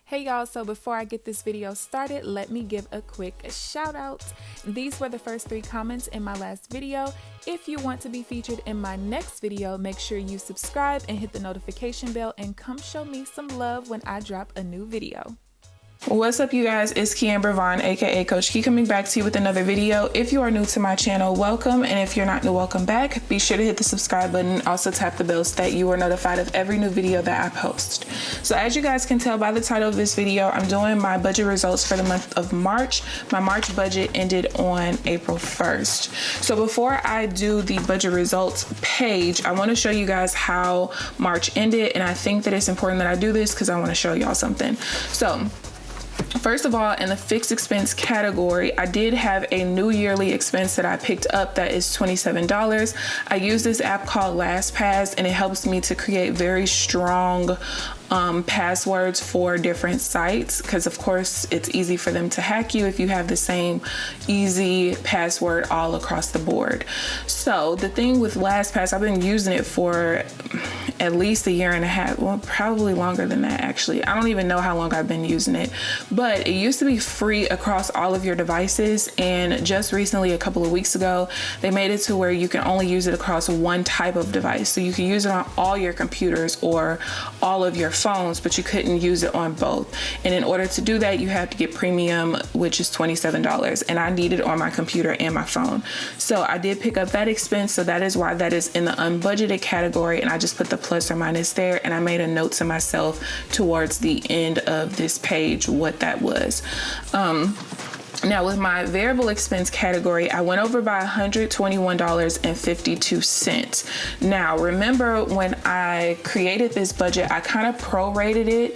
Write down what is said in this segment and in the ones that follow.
Hey y'all, so before I get this video started, let me give a quick shout out. These were the first 3 comments in my last video. If you want to be featured in my next video, make sure you subscribe and hit the notification bell and come show me some love when I drop a new video. What's up, you guys? It's KeAmber Vaughn, aka CoachKe, coming back to you with another video. If you are new to my channel, welcome, and if you're not new, welcome back. Be sure to hit the subscribe button, also tap the bell so that you are notified of every new video that I post. So as you guys can tell by the title of this video, I'm doing my budget results for the month of March. My March budget ended on April 1st. So before I do the budget results page, I want to show you guys how March ended, and I think that it's important that I do this because I want to show y'all something. So first of all, in the fixed expense category, I did have a new yearly expense that I picked up that is $27. I use this app called LastPass, and it helps me to create very strong passwords for different sites, because of course it's easy for them to hack you if you have the same easy password all across the board. So the thing with LastPass, I've been using it for at least a year and a half, well, probably longer than that actually. I don't even know how long I've been using it, but it used to be free across all of your devices, and just recently, a couple of weeks ago, they made it to where you can only use it across one type of device. So you can use it on all your computers or all of your phones, but you couldn't use it on both. And in order to do that, you have to get premium, which is $27, and I need it on my computer and my phone. So I did pick up that expense, so that is why that is in the unbudgeted category, and I just put the plus or minus there, and I made a note to myself towards the end of this page what that was. Now with my variable expense category, I went over by $121.52. Now remember, when I created this budget, I kind of prorated it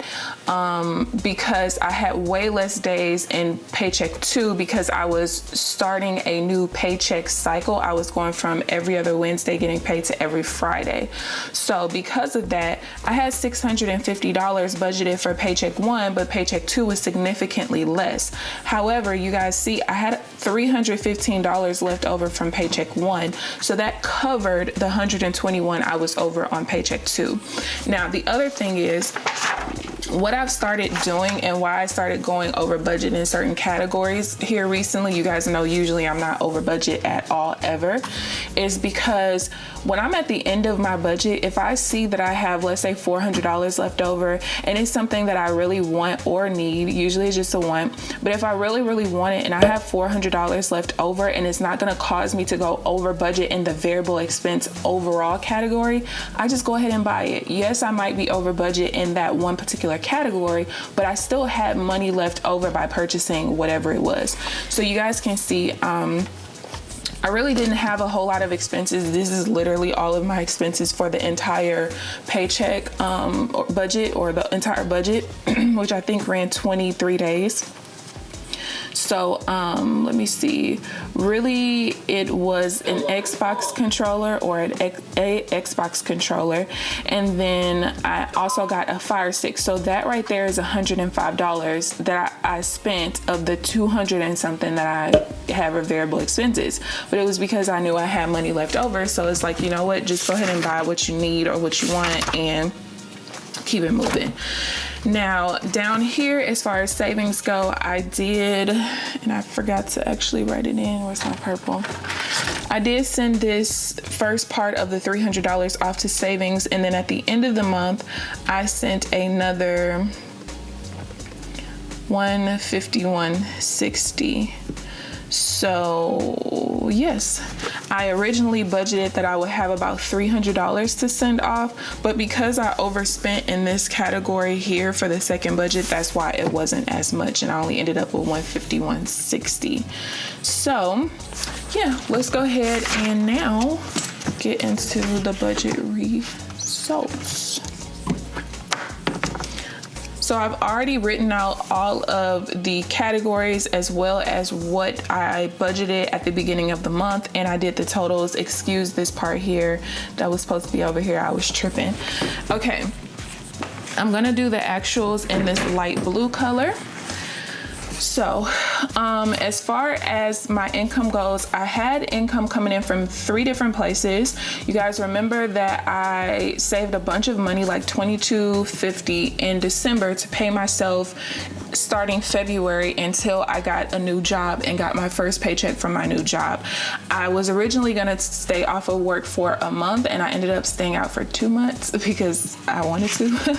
because I had way less days in paycheck 2 because I was starting a new paycheck cycle. I was going from every other Wednesday getting paid to every Friday. So because of that, I had $650 budgeted for paycheck 1, but paycheck 2 was significantly less. However, you guys see, I had $315 left over from paycheck 1, so that covered the $121 I was over on paycheck 2. Now the other thing is, what I've started doing and why I started going over budget in certain categories here recently, you guys know usually I'm not over budget at all ever, is because when I'm at the end of my budget, if I see that I have, let's say, $400 left over, and it's something that I really want or need, usually it's just a want, but if I really want it and I have $400 left over and it's not going to cause me to go over budget in the variable expense overall category, I just go ahead and buy it. Yes, I might be over budget in that one particular category, but I still had money left over by purchasing whatever it was. So you guys can see, I really didn't have a whole lot of expenses. This is literally all of my expenses for the entire paycheck budget, or the entire budget, which I think ran 23 days. So let me see, really it was an Xbox controller, or a Xbox controller, and then I also got a Fire Stick. So that right there is $105 that I spent of the 200 and something that I have as variable expenses. But it was because I knew I had money left over, so it's like, you know what, just go ahead and buy what you need or what you want and keep it moving. Now down here, as far as savings go, I did, and I forgot to actually write it in. Where's my purple? I did send this first part of the $300 off to savings, and then at the end of the month, I sent another $151.60. So yes, I originally budgeted that I would have about $300 to send off, but because I overspent in this category here for the second budget, that's why it wasn't as much, and I only ended up with $151.60. So yeah, let's go ahead and now get into the budget results. So I've already written out all of the categories as well as what I budgeted at the beginning of the month, and I did the totals. Excuse this part here that was supposed to be over here. I was tripping. Okay, I'm gonna do the actuals in this light blue color. So, as far as my income goes, I had income coming in from 3 different places. You guys remember that I saved a bunch of money, like $22.50 in December to pay myself starting February until I got a new job and got my first paycheck from my new job. I was originally gonna stay off of work for a month, and I ended up staying out for 2 months because I wanted to.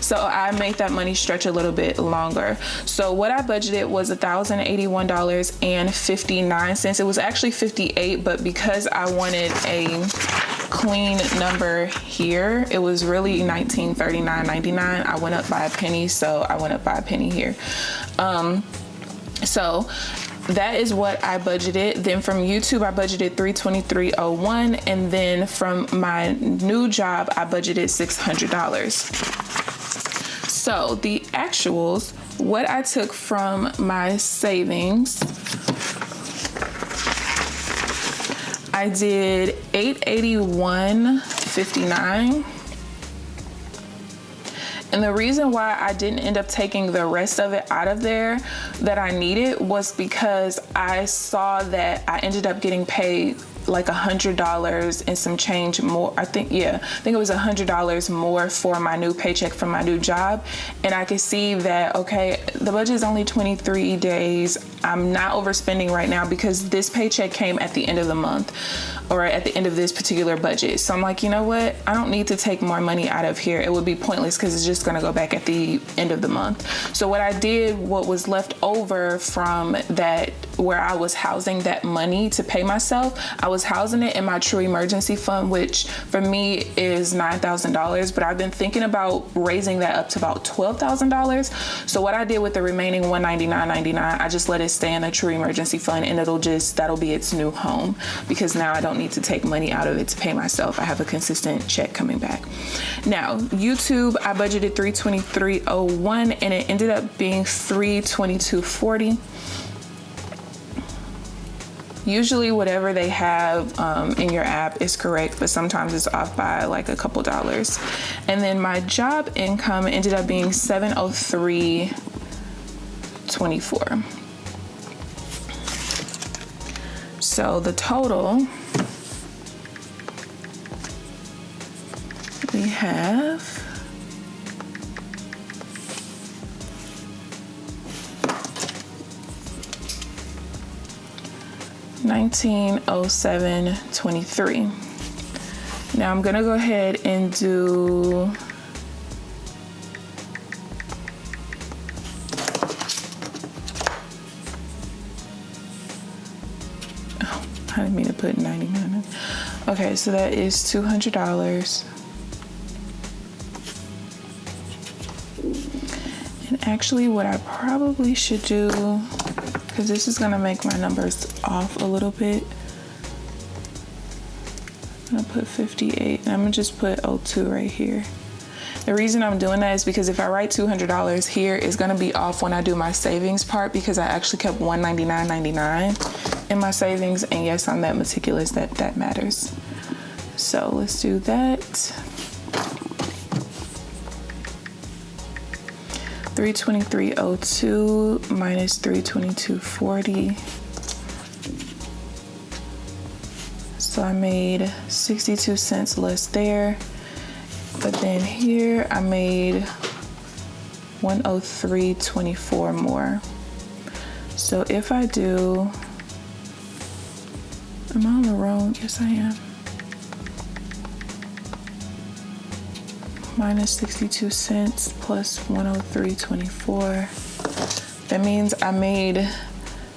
So I made that money stretch a little bit longer. So what I budgeted was $1,081.59. It was actually 58, but because I wanted a clean number here, it was really $1939.99. I went up by a penny, so I went up by a penny here. So that is what I budgeted. Then from YouTube, I budgeted $323.01, and then from my new job, I budgeted $600. So the actuals, what I took from my savings, I did $881.59. And the reason why I didn't end up taking the rest of it out of there that I needed was because I saw that I ended up getting paid like $100 and some change more. I think it was $100 more for my new paycheck from my new job. And I could see that, okay, the budget is only 23 days. I'm not overspending right now because this paycheck came at the end of the month, or at the end of this particular budget. So I'm like, you know what? I don't need to take more money out of here. It would be pointless because it's just gonna go back at the end of the month. So what I did, what was left over from that, where I was housing that money to pay myself, I was housing it in my true emergency fund, which for me is $9,000, but I've been thinking about raising that up to about $12,000. So what I did with the remaining $199.99, I just let it stay in a true emergency fund, and that'll be its new home, because now I don't need to take money out of it to pay myself. I have a consistent check coming back. Now, YouTube, I budgeted $323.01, and it ended up being $322.40. Usually whatever they have in your app is correct, but sometimes it's off by like a couple dollars. And then my job income ended up being $703.24. So the total, we have $1,907.23. Now I'm gonna go ahead and do I didn't mean to put 99. Okay, so that is $200. And actually what I probably should do, because this is gonna make my numbers off a little bit, I'm gonna put 58, and I'm gonna just put 02 right here. The reason I'm doing that is because if I write $200 here, it's gonna be off when I do my savings part, because I actually kept $199.99 in my savings, and yes, I'm that meticulous that matters. So let's do that. $323.02 minus $322.40. So I made 62 cents less there. But then here I made 103.24 more. So if I do, am I on the wrong? Yes, I am. Minus 62 cents plus 103.24. That means I made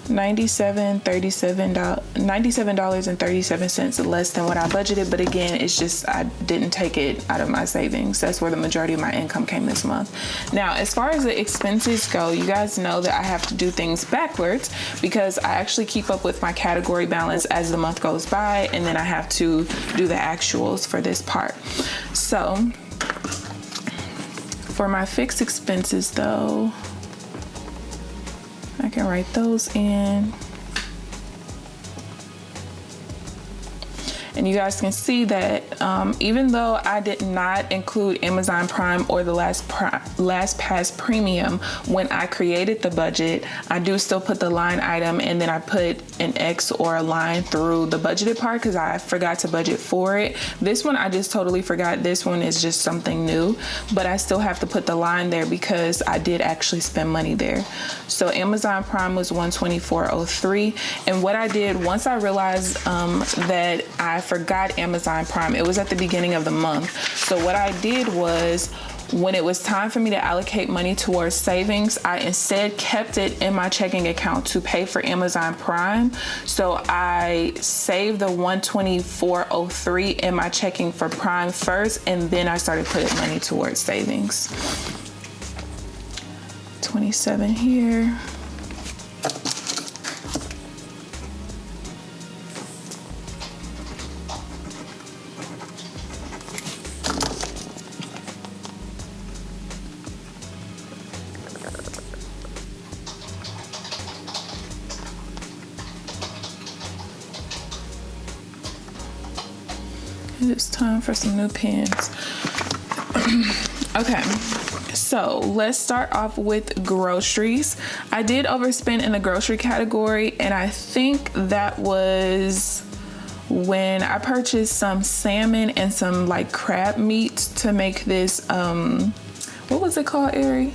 $97.37 less than what I budgeted. But again, it's just I didn't take it out of my savings. That's where the majority of my income came this month. Now, as far as the expenses go, you guys know that I have to do things backwards, because I actually keep up with my category balance as the month goes by, and then I have to do the actuals for this part. So for my fixed expenses though, I can write those in. And you guys can see that even though I did not include Amazon Prime or the LastPass Premium when I created the budget, I do still put the line item, and then I put an X or a line through the budgeted part because I forgot to budget for it. This one I just totally forgot. This one is just something new, but I still have to put the line there because I did actually spend money there. So Amazon Prime was $124.03, and what I did once I realized that I forgot Amazon Prime, it was at the beginning of the month. So what I did was, when it was time for me to allocate money towards savings, I instead kept it in my checking account to pay for Amazon Prime. So I saved the $124.03 in my checking for Prime first, and then I started putting money towards savings. 27 here. It's time for some new pens. Okay, so let's start off with groceries. I did overspend in the grocery category, and I think that was when I purchased some salmon and some like crab meat to make this, what was it called, Ari?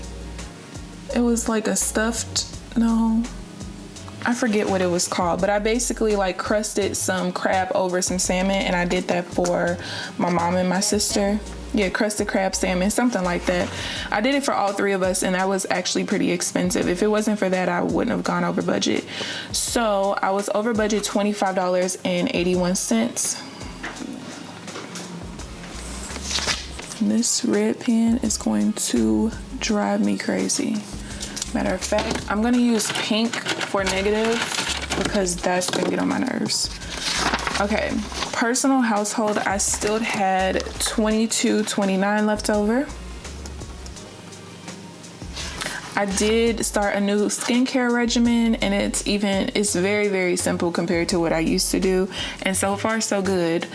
It was like a stuffed, no, I forget what it was called, but I basically like crusted some crab over some salmon, and I did that for my mom and my sister. Yeah, crusted crab salmon, something like that. I did it for all three of us, and that was actually pretty expensive. If it wasn't for that, I wouldn't have gone over budget. So I was over budget $25.81. This red pen is going to drive me crazy. Matter of fact, I'm gonna use pink for negative because that's gonna get on my nerves. Okay, personal household, I still had $22.29 left over. I did start a new skincare regimen, and it's very, very simple compared to what I used to do, and so far so good.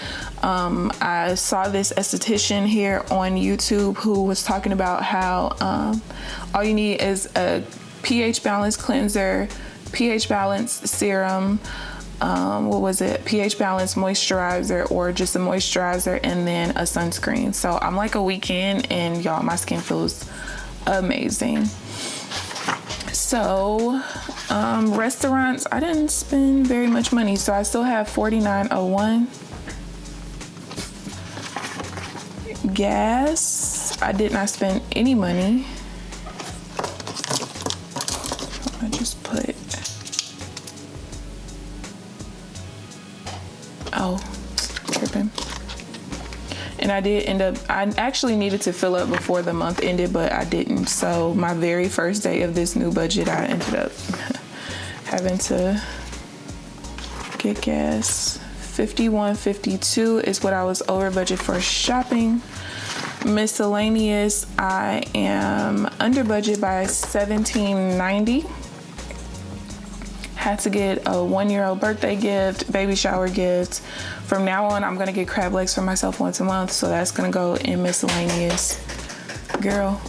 I saw this esthetician here on YouTube who was talking about how all you need is a pH balance cleanser, pH balance serum, pH balance moisturizer, or just a moisturizer, and then a sunscreen. So I'm like a week in, and y'all, my skin feels amazing. So restaurants, I didn't spend very much money, so I still have $49.01. Gas, I did not spend any money. I just put, tripping. And I did end up, I actually needed to fill up before the month ended, but I didn't. So my very first day of this new budget, I ended up having to get gas. $51.52 is what I was over budget for shopping. Miscellaneous, I am under budget by $17.90. Had to get a 1-year-old birthday gift, baby shower gift. From now on, I'm gonna get crab legs for myself once a month, so that's gonna go in miscellaneous. Girl.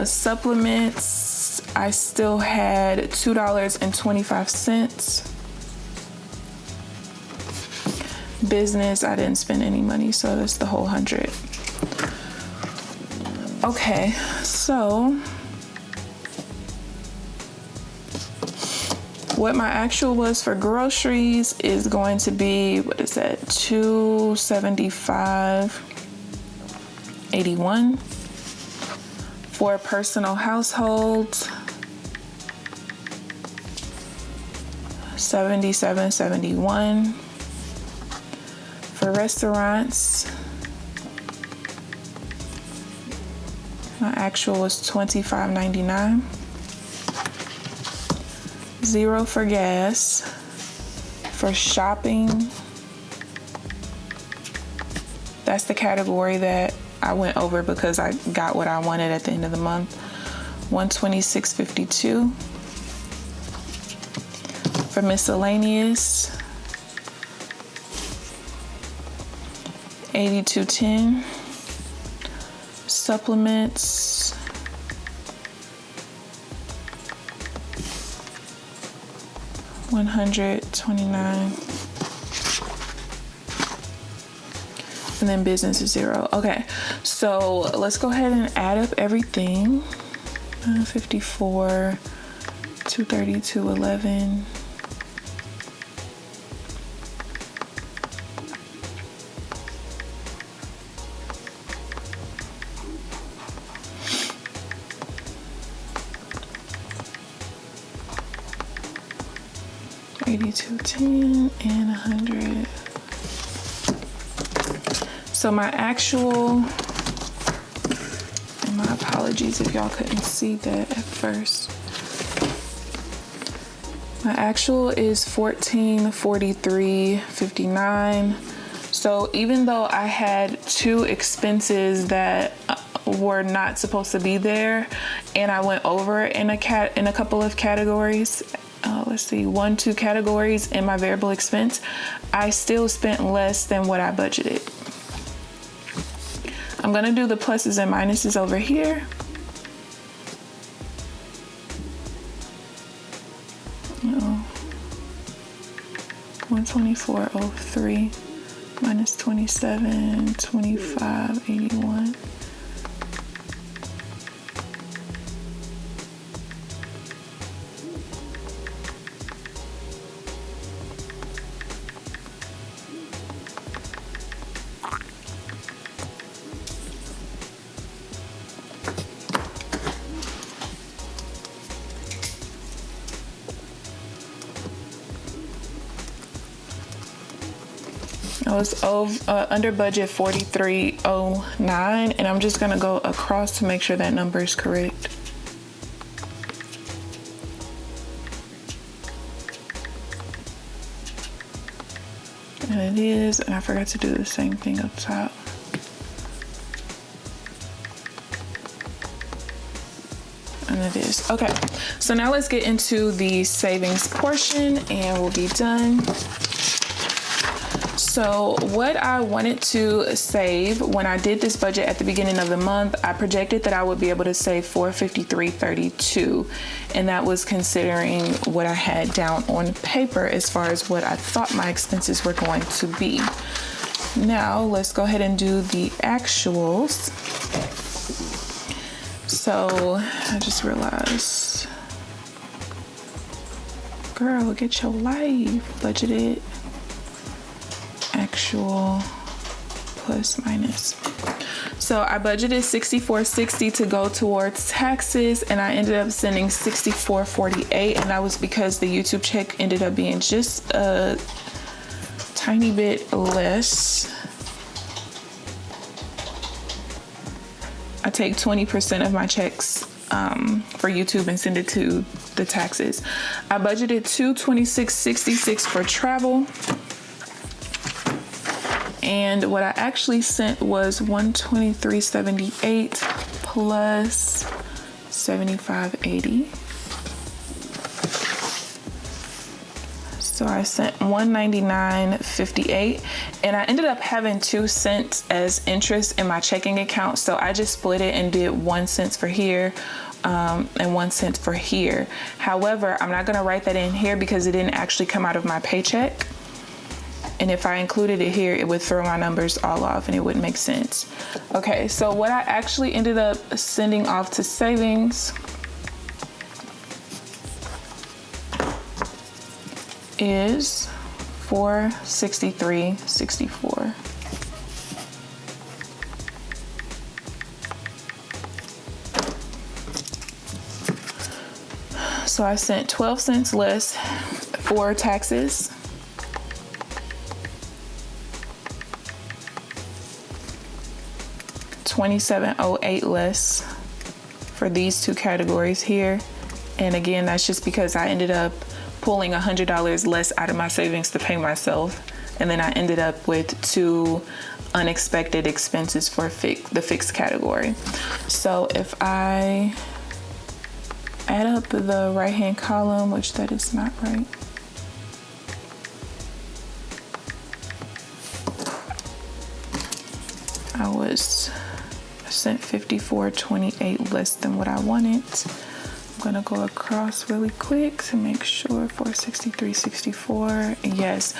Supplements, I still had $2.25. Business, I didn't spend any money, so that's the whole 100. Okay, so what my actual was for groceries is going to be, what is that, $275.81. For a personal household, $77.71. For restaurants, my actual was $25.99. $0 for gas. For shopping, that's the category that I went over because I got what I wanted at the end of the month. $126.52. For miscellaneous, $82.10. Supplements, $129. And then business is $0. Okay, so let's go ahead and add up everything. 54, 232, 11. $82.10 and 100. So my actual, and my apologies if y'all couldn't see that at first. My actual is $1443.59. So even though I had 2 expenses that were not supposed to be there, and I went over in a couple of categories. Let's see, 1, 2 categories in my variable expense, I still spent less than what I budgeted. I'm gonna do the pluses and minuses over here. Uh-oh. 124.03 minus 27.25.81. I was under budget 4309, and I'm just gonna go across to make sure that number is correct. And it is, and I forgot to do the same thing up top. And it is. Okay, so now let's get into the savings portion and we'll be done. So what I wanted to save when I did this budget at the beginning of the month, I projected that I would be able to save $453.32, and that was considering what I had down on paper as far as what I thought my expenses were going to be. Now let's go ahead and do the actuals. So I just realized, girl, get your life. Budgeted, actual, plus minus. So I budgeted $64.60 to go towards taxes, and I ended up sending $64.48, and that was because the YouTube check ended up being just a tiny bit less. I take 20% of my checks for YouTube and send it to the taxes. I budgeted $226.66 for travel. And what I actually sent was $123.78 plus $75.80. So I sent $199.58, and I ended up having 2 cents as interest in my checking account. So I just split it and did 1 cent for here and 1 cent for here. However, I'm not gonna write that in here because it didn't actually come out of my paycheck. And if I included it here, it would throw my numbers all off and it wouldn't make sense. Okay, so what I actually ended up sending off to savings is $463.64. So I sent 12 cents less for taxes. $27.08 less for these 2 categories here. And again, that's just because I ended up pulling $100 less out of my savings to pay myself. And then I ended up with 2 unexpected expenses for the fixed category. So if I add up the right-hand column, which that is not right. was, I sent $54.28 less than what I wanted. I'm gonna go across really quick to make sure. $463.64. Yes.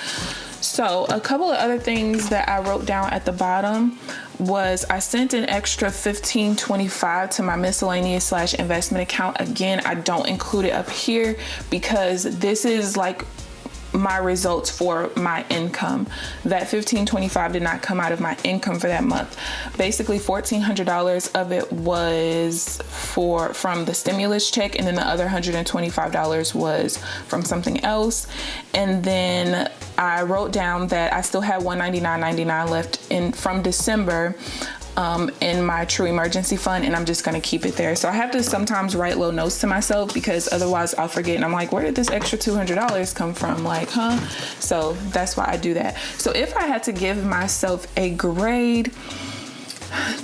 So a couple of other things that I wrote down at the bottom was I sent an extra $15.25 to my miscellaneous / investment account. Again, I don't include it up here because this is like my results for my income. That $15.25 did not come out of my income for that month. Basically $1,400 of it was from the stimulus check, and then the other $125 was from something else. And then I wrote down that I still had $199.99 left from December in my true emergency fund, and I'm just gonna keep it there. So I have to sometimes write little notes to myself because otherwise I'll forget, and I'm like, where did this extra $200 come from? Like, huh? So that's why I do that. So if I had to give myself a grade,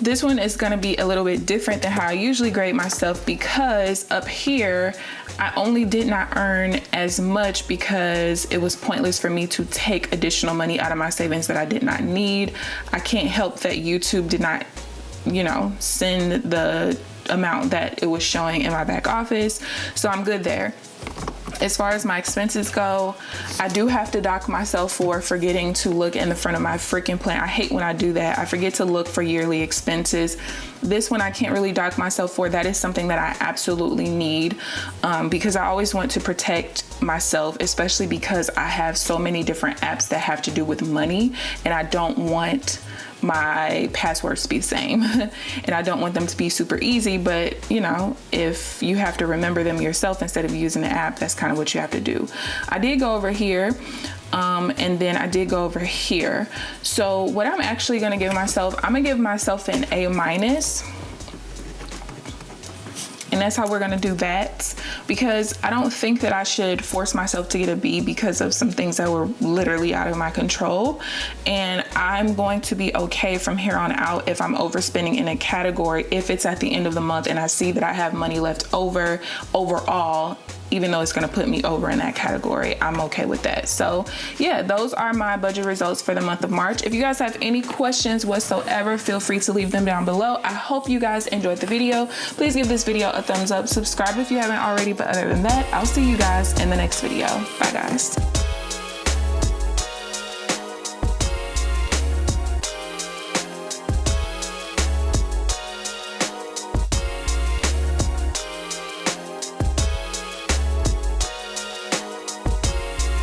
this one is gonna be a little bit different than how I usually grade myself, because up here, I only did not earn as much because it was pointless for me to take additional money out of my savings that I did not need. I can't help that YouTube did not, send the amount that it was showing in my back office. So I'm good there. As far as my expenses go, I do have to dock myself for forgetting to look in the front of my freaking plan. I hate when I do that. I forget to look for yearly expenses. This one I can't really dock myself for. That is something that I absolutely need because I always want to protect myself, especially because I have so many different apps that have to do with money, and I don't want my passwords to be the same and I don't want them to be super easy, but if you have to remember them yourself instead of using the app, that's kind of what you have to do. I did go over here and then I did go over here. So what I'm actually going to give myself, I'm gonna give myself an A-. And that's how we're gonna do that, because I don't think that I should force myself to get a B because of some things that were literally out of my control. And I'm going to be okay from here on out if I'm overspending in a category, if it's at the end of the month and I see that I have money left over overall, even though it's gonna put me over in that category, I'm okay with that. So yeah, those are my budget results for the month of March. If you guys have any questions whatsoever, feel free to leave them down below. I hope you guys enjoyed the video. Please give this video a thumbs up, subscribe if you haven't already, but other than that, I'll see you guys in the next video. Bye guys.